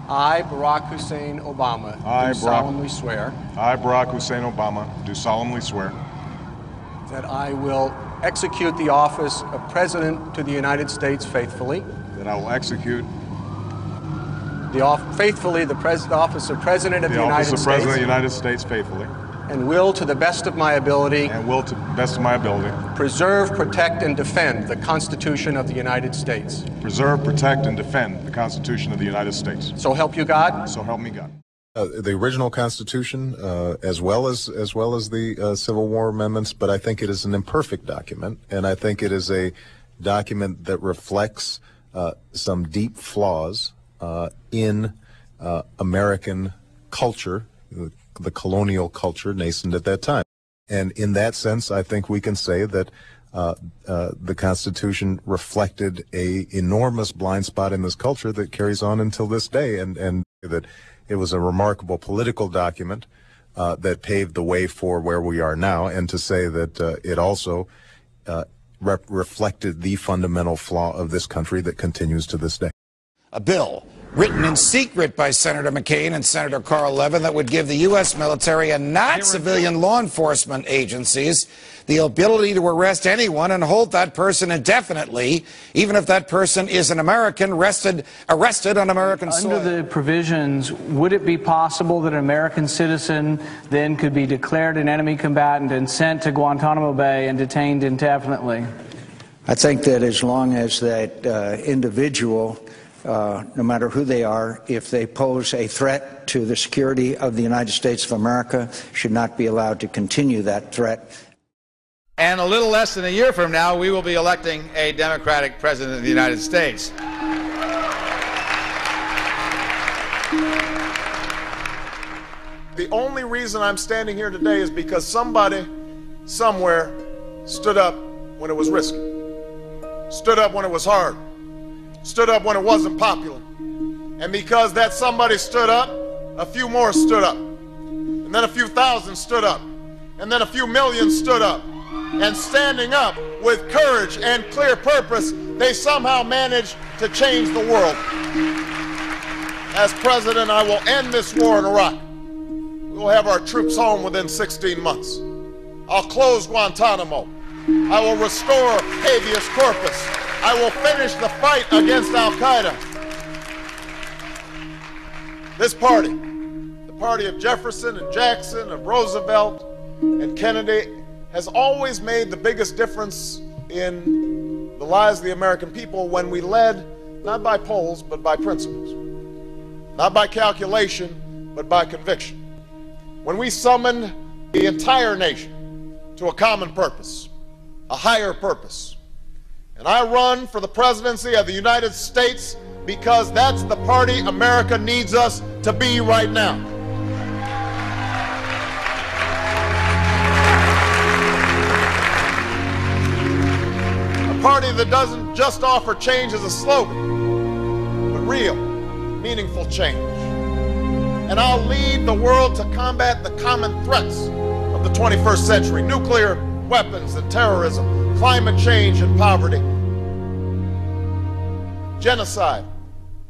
I, Barack Hussein Obama, do solemnly swear. I, Barack Hussein Obama, do solemnly swear. That I will execute the office of President to the United States faithfully. That I will execute the office of President of the United States. The office of President of the United States faithfully. And will, to the best of my ability. And will, to the best of my ability. Preserve, protect, and defend the Constitution of the United States. Preserve, protect, and defend the Constitution of the United States. So help you God. So help me God. The original Constitution, as well as the Civil War amendments, but I think it is an imperfect document, and I think it is a document that reflects some deep flaws in American culture, the colonial culture nascent at that time. And in that sense, I think we can say that the Constitution reflected a enormous blind spot in this culture that carries on until this day, and that it was a remarkable political document that paved the way for where we are now, and to say that it also reflected the fundamental flaw of this country that continues to this day. A bill written in secret by Senator McCain and Senator Carl Levin that would give the U.S. military and not civilian law enforcement agencies the ability to arrest anyone and hold that person indefinitely, even if that person is an American arrested on American soil. Under the provisions, would it be possible that an American citizen then could be declared an enemy combatant and sent to Guantanamo Bay and detained indefinitely? I think that as long as that individual, no matter who they are, if they pose a threat to the security of the United States of America, should not be allowed to continue that threat. And a little less than a year from now, we will be electing a Democratic president of the United States. The only reason I'm standing here today is because somebody, somewhere, stood up when it was risky, stood up when it was hard, stood up when it wasn't popular. And because that somebody stood up, a few more stood up. And then a few thousand stood up. And then a few million stood up. And standing up with courage and clear purpose, they somehow managed to change the world. As president, I will end this war in Iraq. We will have our troops home within 16 months. I'll close Guantanamo. I will restore habeas corpus. I will finish the fight against Al-Qaeda. This party, the party of Jefferson and Jackson, of Roosevelt and Kennedy, has always made the biggest difference in the lives of the American people when we led not by polls but by principles, not by calculation but by conviction. When we summoned the entire nation to a common purpose, a higher purpose. And I run for the presidency of the United States because that's the party America needs us to be right now. A party that doesn't just offer change as a slogan, but real, meaningful change. And I'll lead the world to combat the common threats of the 21st century: nuclear weapons and terrorism, climate change and poverty, genocide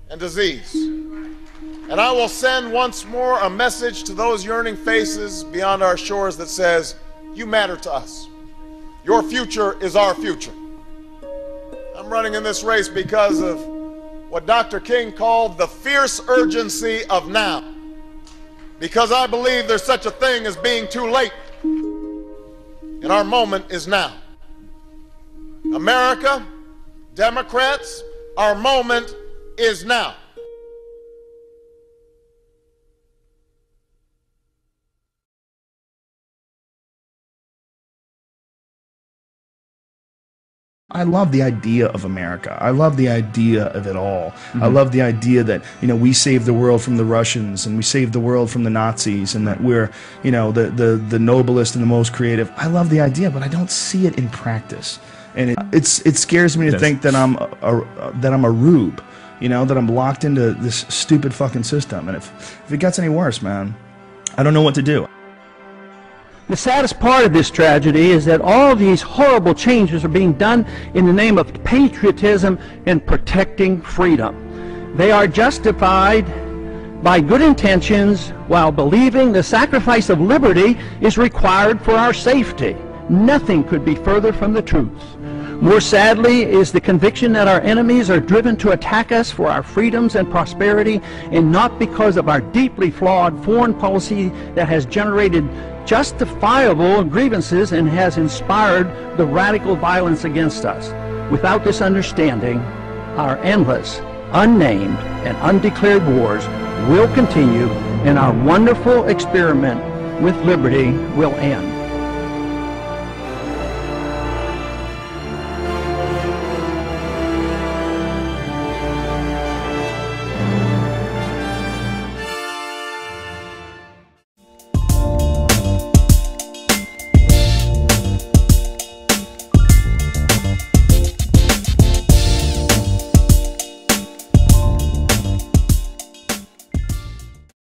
and disease. And I will send once more a message to those yearning faces beyond our shores that says, you matter to us. Your future is our future. I'm running in this race because of what Dr. King called the fierce urgency of now. Because I believe there's such a thing as being too late. And our moment is now. America, Democrats, our moment is now. I love the idea of America. I love the idea of it all. I love the idea that, we saved the world from the Russians and we saved the world from the Nazis and that we're, the noblest and the most creative. I love the idea, but I don't see it in practice. And it scares me to think that I'm a rube, that I'm locked into this stupid fucking system. And if it gets any worse, man, I don't know what to do. The saddest part of this tragedy is that all of these horrible changes are being done in the name of patriotism and protecting freedom. They are justified by good intentions while believing the sacrifice of liberty is required for our safety. Nothing could be further from the truth. More sadly is the conviction that our enemies are driven to attack us for our freedoms and prosperity, and not because of our deeply flawed foreign policy that has generated justifiable grievances and has inspired the radical violence against us. Without this understanding, our endless, unnamed, and undeclared wars will continue, and our wonderful experiment with liberty will end.